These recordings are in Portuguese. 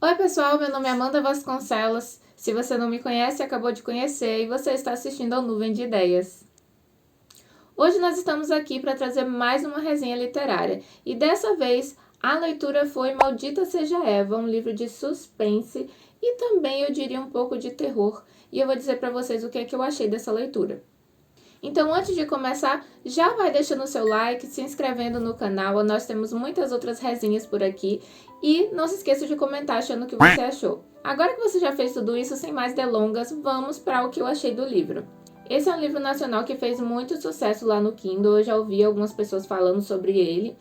Oi pessoal, meu nome é Amanda Vasconcelos. Se você não me conhece, acabou de conhecer e você está assistindo ao Nuvem de Ideias. Hoje nós estamos aqui para trazer mais uma resenha literária e dessa vez a leitura foi Maldita Seja Eva, um livro de suspense e também eu diria um pouco de terror. E eu vou dizer para vocês o que é que eu achei dessa leitura. Então, antes de começar, já vai deixando o seu like, se inscrevendo no canal, nós temos muitas outras resenhas por aqui. E não se esqueça de comentar achando o que você achou. Agora que você já fez tudo isso, sem mais delongas, vamos para o que eu achei do livro. Esse é um livro nacional que fez muito sucesso lá no Kindle, eu já ouvi algumas pessoas falando sobre ele.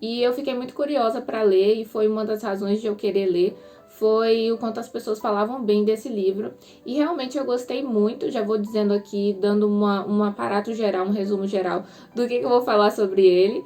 E eu fiquei muito curiosa para ler e foi uma das razões de eu querer ler, foi o quanto as pessoas falavam bem desse livro. E realmente eu gostei muito, já vou dizendo aqui, dando um aparato geral, um resumo geral do que eu vou falar sobre ele.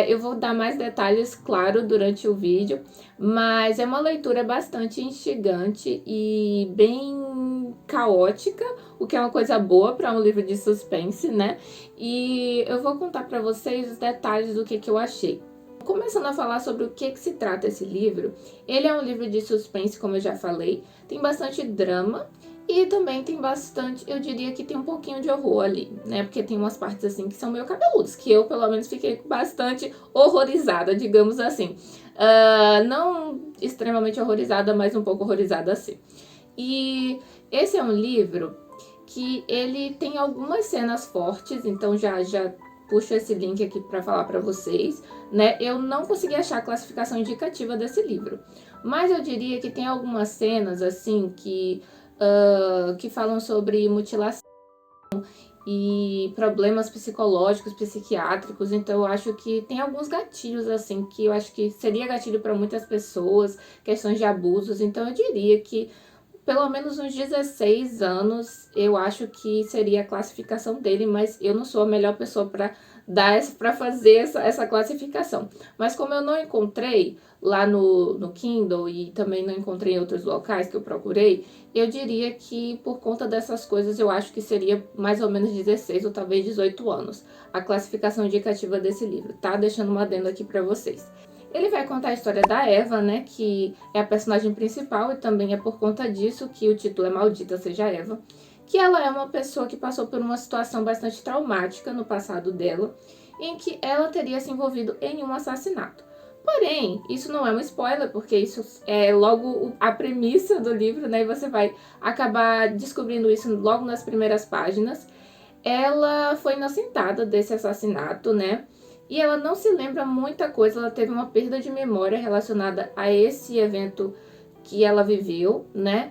Eu vou dar mais detalhes, claro, durante o vídeo, mas é uma leitura bastante instigante e bem caótica, o que é uma coisa boa para um livro de suspense, né? E eu vou contar para vocês os detalhes do que eu achei. Começando a falar sobre o que se trata esse livro, ele é um livro de suspense, como eu já falei, tem bastante drama e também tem bastante, eu diria que tem um pouquinho de horror ali, né? Porque tem umas partes assim que são meio cabeludas, que eu pelo menos fiquei bastante horrorizada, digamos assim. Não extremamente horrorizada, mas um pouco horrorizada assim. E esse é um livro que ele tem algumas cenas fortes, então já puxo esse link aqui para falar para vocês, né? Eu não consegui achar a classificação indicativa desse livro, mas eu diria que tem algumas cenas assim que falam sobre mutilação e problemas psicológicos, psiquiátricos, então eu acho que tem alguns gatilhos assim que eu acho que seria gatilho para muitas pessoas, questões de abusos, então eu diria que pelo menos uns 16 anos, eu acho que seria a classificação dele, mas eu não sou a melhor pessoa para fazer essa classificação. Mas como eu não encontrei lá no Kindle e também não encontrei em outros locais que eu procurei, eu diria que por conta dessas coisas eu acho que seria mais ou menos 16 ou talvez 18 anos a classificação indicativa desse livro, tá? Deixando uma adendo aqui para vocês. Ele vai contar a história da Eva, né, que é a personagem principal e também é por conta disso que o título é Maldita Seja Eva, que ela é uma pessoa que passou por uma situação bastante traumática no passado dela, em que ela teria se envolvido em um assassinato. Porém, isso não é um spoiler, porque isso é logo a premissa do livro, né, e você vai acabar descobrindo isso logo nas primeiras páginas. Ela foi inocentada desse assassinato, né, e ela não se lembra muita coisa, ela teve uma perda de memória relacionada a esse evento que ela viveu, né?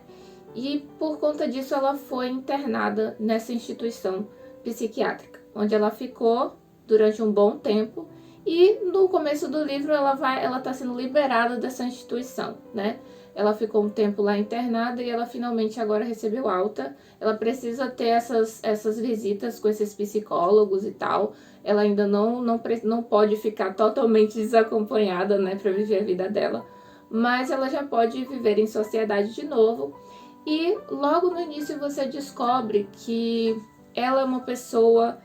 E por conta disso ela foi internada nessa instituição psiquiátrica, onde ela ficou durante um bom tempo e no começo do livro ela tá sendo liberada dessa instituição, né? Ela ficou um tempo lá internada e ela finalmente agora recebeu alta. Ela precisa ter essas visitas com esses psicólogos e tal. Ela ainda não pode ficar totalmente desacompanhada, né, para viver a vida dela. Mas ela já pode viver em sociedade de novo. E logo no início você descobre que ela é uma pessoa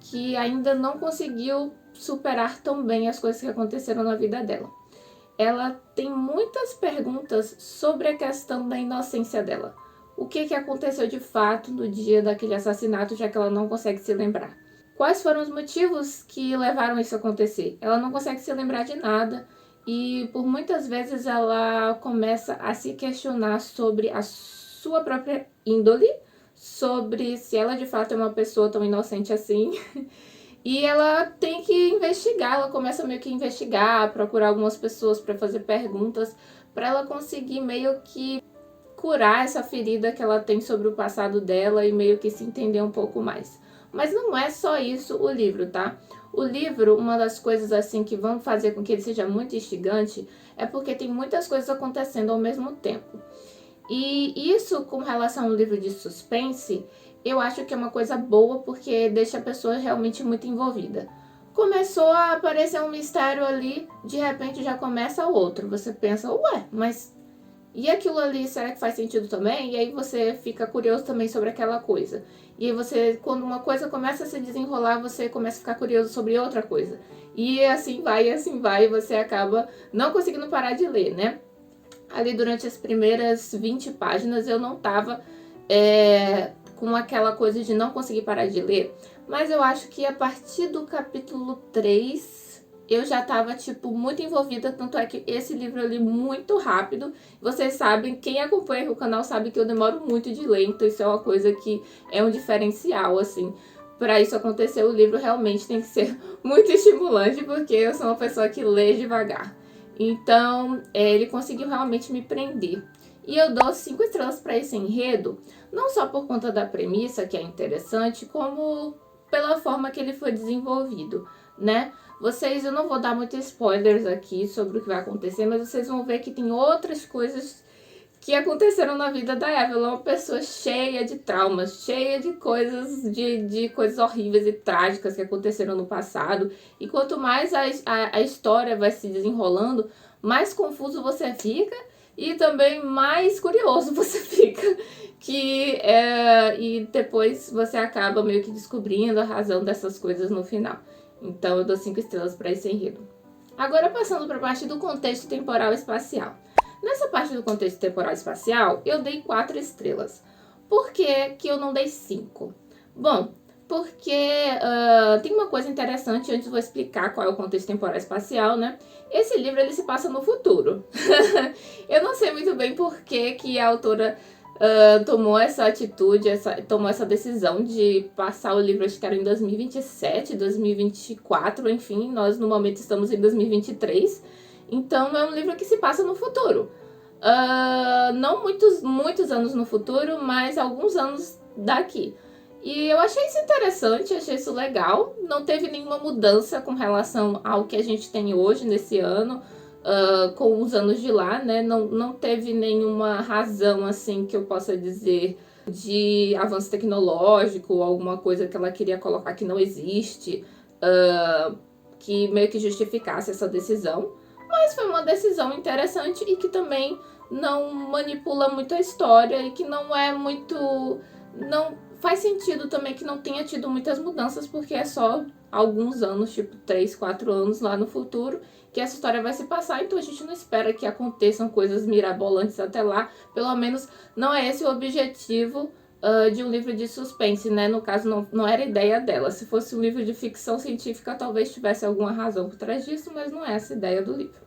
que ainda não conseguiu superar tão bem as coisas que aconteceram na vida dela. Ela tem muitas perguntas sobre a questão da inocência dela. O que aconteceu de fato no dia daquele assassinato, já que ela não consegue se lembrar? Quais foram os motivos que levaram isso a acontecer? Ela não consegue se lembrar de nada e por muitas vezes ela começa a se questionar sobre a sua própria índole, sobre se ela de fato é uma pessoa tão inocente assim. E ela tem que investigar, ela começa meio que a investigar, procurar algumas pessoas para fazer perguntas, para ela conseguir meio que curar essa ferida que ela tem sobre o passado dela e meio que se entender um pouco mais. Mas não é só isso o livro, tá? O livro, uma das coisas assim que vão fazer com que ele seja muito instigante é porque tem muitas coisas acontecendo ao mesmo tempo. E isso com relação ao livro de suspense, eu acho que é uma coisa boa porque deixa a pessoa realmente muito envolvida. Começou a aparecer um mistério ali, de repente já começa outro. Você pensa, ué, mas e aquilo ali, será que faz sentido também? E aí você fica curioso também sobre aquela coisa. E aí você, quando uma coisa começa a se desenrolar, você começa a ficar curioso sobre outra coisa. E assim vai, e você acaba não conseguindo parar de ler, né? ali durante as primeiras 20 páginas eu não tava com aquela coisa de não conseguir parar de ler, mas eu acho que a partir do capítulo 3 eu já tava, tipo, muito envolvida, tanto é que esse livro eu li muito rápido. Vocês sabem, quem acompanha o canal sabe que eu demoro muito de ler, então isso é uma coisa que é um diferencial, assim. Para isso acontecer, o livro realmente tem que ser muito estimulante, porque eu sou uma pessoa que lê devagar. Então, ele conseguiu realmente me prender. E eu dou 5 estrelas para esse enredo, não só por conta da premissa, que é interessante, como pela forma que ele foi desenvolvido, né? Eu não vou dar muitos spoilers aqui sobre o que vai acontecer, mas vocês vão ver que tem outras coisas que aconteceram na vida da Eva. Ela é uma pessoa cheia de traumas, cheia de coisas, de coisas horríveis e trágicas que aconteceram no passado. E quanto mais a história vai se desenrolando, mais confuso você fica e também mais curioso você fica. E depois você acaba meio que descobrindo a razão dessas coisas no final. Então eu dou 5 estrelas para esse enredo. Agora passando para a parte do contexto temporal espacial. Nessa parte do contexto temporal espacial, eu dei 4 estrelas. Por que eu não dei 5? Bom, porque tem uma coisa interessante, antes eu vou explicar qual é o contexto temporal espacial, né? Esse livro ele se passa no futuro. Eu não sei muito bem por que a autora tomou essa atitude, tomou essa decisão de passar o livro, acho que era em 2027, 2024, enfim, nós no momento estamos em 2023, então é um livro que se passa no futuro. Não muitos anos no futuro, mas alguns anos daqui. E eu achei isso interessante, achei isso legal, não teve nenhuma mudança com relação ao que a gente tem hoje, nesse ano, com os anos de lá, né? Não teve nenhuma razão, assim, que eu possa dizer de avanço tecnológico, alguma coisa que ela queria colocar que não existe, que meio que justificasse essa decisão. Mas foi uma decisão interessante e que também não manipula muito a história e que não é muito... Não faz sentido também que não tenha tido muitas mudanças, porque é só alguns anos, tipo 3, 4 anos lá no futuro, que essa história vai se passar, então a gente não espera que aconteçam coisas mirabolantes até lá, pelo menos não é esse o objetivo de um livro de suspense, né? No caso, não era ideia dela. Se fosse um livro de ficção científica, talvez tivesse alguma razão por trás disso, mas não é essa a ideia do livro.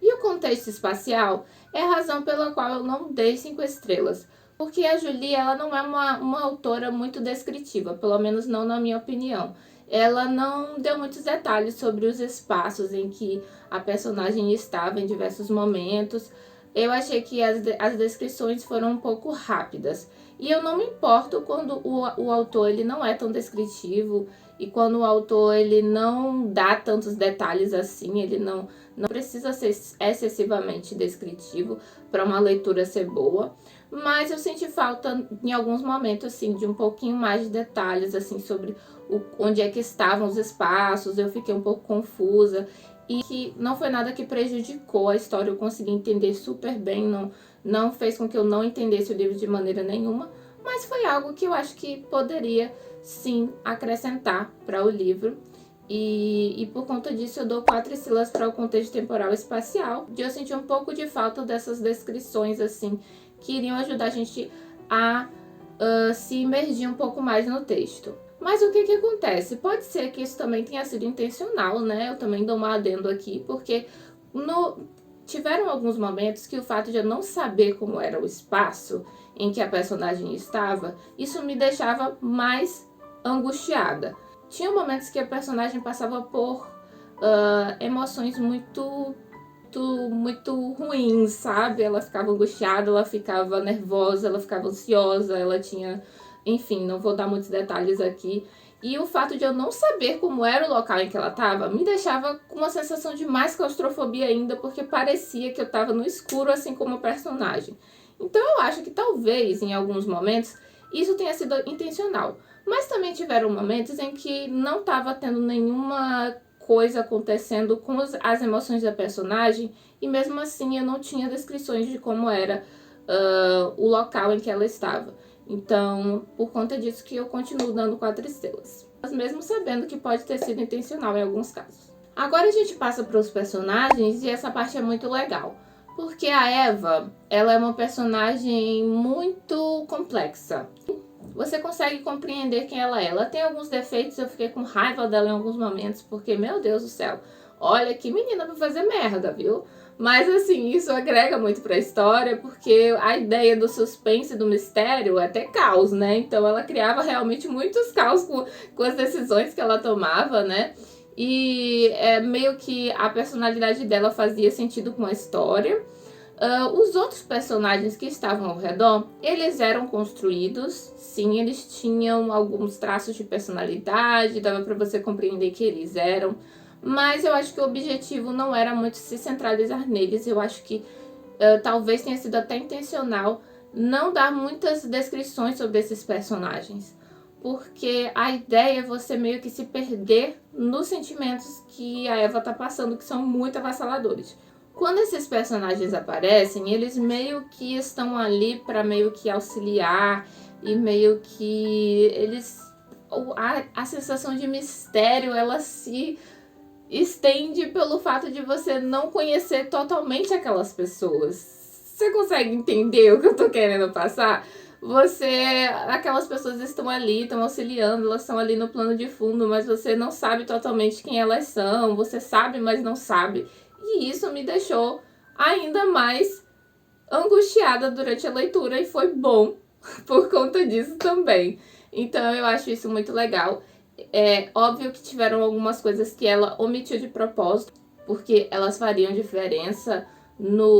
E o contexto espacial é a razão pela qual eu não dei 5 estrelas. Porque a Julie, ela não é uma autora muito descritiva, pelo menos não na minha opinião. Ela não deu muitos detalhes sobre os espaços em que a personagem estava em diversos momentos. Eu achei que as descrições foram um pouco rápidas. E eu não me importo quando o autor ele não é tão descritivo e quando o autor ele não dá tantos detalhes assim, ele não precisa ser excessivamente descritivo para uma leitura ser boa. Mas eu senti falta em alguns momentos assim de um pouquinho mais de detalhes assim sobre onde é que estavam os espaços. Eu fiquei um pouco confusa e que não foi nada que prejudicou a história, eu consegui entender super bem, não fez com que eu não entendesse o livro de maneira nenhuma, mas foi algo que eu acho que poderia sim acrescentar para o livro. E por conta disso eu dou 4 estrelas para o contexto temporal espacial. Eu senti um pouco de falta dessas descrições assim que iriam ajudar a gente a se imergir um pouco mais no texto. Mas o que acontece? Pode ser que isso também tenha sido intencional, né? Eu também dou uma adendo aqui, porque tiveram alguns momentos que o fato de eu não saber como era o espaço em que a personagem estava, isso me deixava mais angustiada. Tinha momentos que a personagem passava por emoções muito ruins, sabe? Ela ficava angustiada, ela ficava nervosa, ela ficava ansiosa, ela tinha... Enfim, não vou dar muitos detalhes aqui. E o fato de eu não saber como era o local em que ela estava me deixava com uma sensação de mais claustrofobia ainda, porque parecia que eu estava no escuro, assim como o personagem. Então eu acho que talvez, em alguns momentos, isso tenha sido intencional. Mas também tiveram momentos em que não estava tendo nenhuma coisa acontecendo com as emoções da personagem, e mesmo assim eu não tinha descrições de como era o local em que ela estava. Então, por conta disso que eu continuo dando 4 estrelas. Mas mesmo sabendo que pode ter sido intencional em alguns casos. Agora a gente passa para os personagens e essa parte é muito legal. Porque a Eva, ela é uma personagem muito complexa. Você consegue compreender quem ela é. Ela tem alguns defeitos, eu fiquei com raiva dela em alguns momentos, porque, meu Deus do céu, olha que menina pra fazer merda, viu? Mas assim, isso agrega muito pra história, porque a ideia do suspense, do mistério, é ter caos, né? Então ela criava realmente muitos caos com as decisões que ela tomava, né? E meio que a personalidade dela fazia sentido com a história. Os outros personagens que estavam ao redor, eles eram construídos, sim, eles tinham alguns traços de personalidade, dava para você compreender que eles eram, mas eu acho que o objetivo não era muito se centralizar neles. Eu acho que talvez tenha sido até intencional não dar muitas descrições sobre esses personagens, porque a ideia é você meio que se perder nos sentimentos que a Eva tá passando, que são muito avassaladores. Quando esses personagens aparecem, eles meio que estão ali para meio que auxiliar e meio que eles... A sensação de mistério, ela se estende pelo fato de você não conhecer totalmente aquelas pessoas. Você consegue entender o que eu tô querendo passar? Aquelas pessoas estão ali, estão auxiliando, elas estão ali no plano de fundo, mas você não sabe totalmente quem elas são, você sabe, mas não sabe. E isso me deixou ainda mais angustiada durante a leitura e foi bom por conta disso também. Então eu acho isso muito legal. É óbvio que tiveram algumas coisas que ela omitiu de propósito, porque elas fariam diferença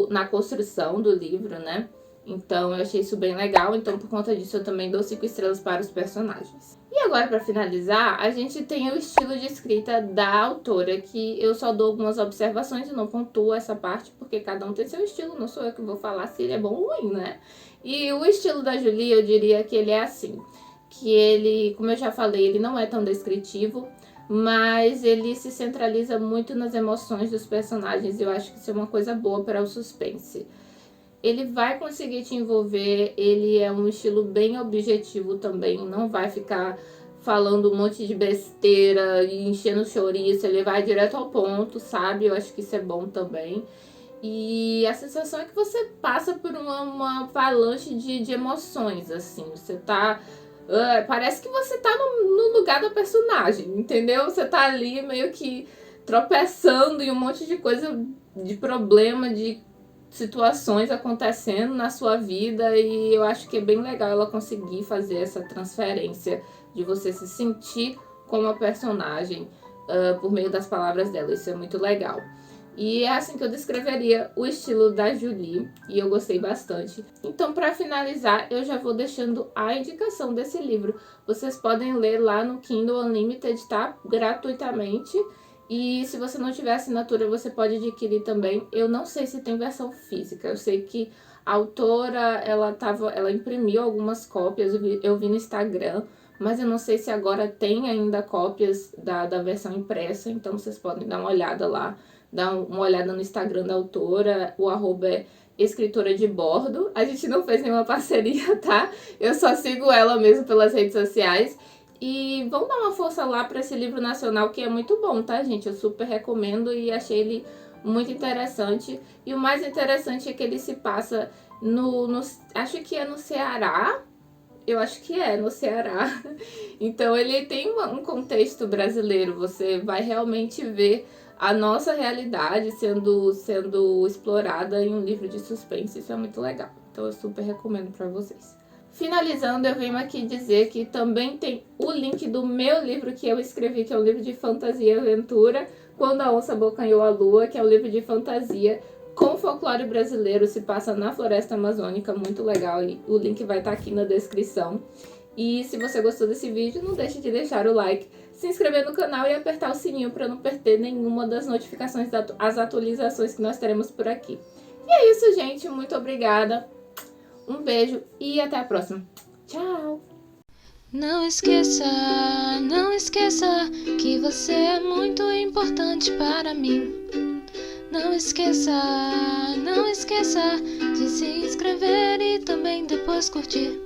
na construção do livro, né? Então eu achei isso bem legal, então por conta disso eu também dou 5 estrelas para os personagens. E agora, para finalizar, a gente tem o estilo de escrita da autora, que eu só dou algumas observações e não pontuo essa parte, porque cada um tem seu estilo, não sou eu que vou falar se ele é bom ou ruim, né? E o estilo da Julie, eu diria que ele é assim, que ele, como eu já falei, ele não é tão descritivo, mas ele se centraliza muito nas emoções dos personagens, e eu acho que isso é uma coisa boa para o suspense. Ele vai conseguir te envolver, ele é um estilo bem objetivo também, não vai ficar falando um monte de besteira e enchendo chouriço, ele vai direto ao ponto, sabe? Eu acho que isso é bom também. E a sensação é que você passa por uma avalanche de emoções, assim, você tá... parece que você tá no lugar da personagem, entendeu? Você tá ali meio que tropeçando em um monte de coisa, de problema, de situações acontecendo na sua vida, e eu acho que é bem legal ela conseguir fazer essa transferência de você se sentir como a personagem por meio das palavras dela. Isso é muito legal. E é assim que eu descreveria o estilo da Julie, e eu gostei bastante. Então, para finalizar, eu já vou deixando a indicação desse livro. Vocês podem ler lá no Kindle Unlimited, tá? Gratuitamente. E se você não tiver assinatura, você pode adquirir também. Eu não sei se tem versão física. Eu sei que a autora, ela imprimiu algumas cópias, eu vi no Instagram, mas eu não sei se agora tem ainda cópias da versão impressa. Então vocês podem dar uma olhada lá, dar uma olhada no Instagram da autora. O arroba é escritora de bordo. A gente não fez nenhuma parceria, tá? Eu só sigo ela mesmo pelas redes sociais. E vão dar uma força lá para esse livro nacional, que é muito bom, tá, gente? Eu super recomendo e achei ele muito interessante. E o mais interessante é que ele se passa acho que é no Ceará. Eu acho que é no Ceará. Então ele tem um contexto brasileiro. Você vai realmente ver a nossa realidade sendo explorada em um livro de suspense. Isso é muito legal. Então eu super recomendo para vocês. Finalizando, eu venho aqui dizer que também tem o link do meu livro que eu escrevi, que é um livro de fantasia e aventura, Quando a Onça Abocanhou a Lua, que é um livro de fantasia com folclore brasileiro, se passa na floresta amazônica, muito legal, e o link vai estar aqui na descrição. E se você gostou desse vídeo, não deixe de deixar o like, se inscrever no canal e apertar o sininho para não perder nenhuma das notificações das atualizações que nós teremos por aqui. E é isso, gente, muito obrigada. Um beijo e até a próxima. Tchau! Não esqueça que você é muito importante para mim. Não esqueça de se inscrever e também depois curtir.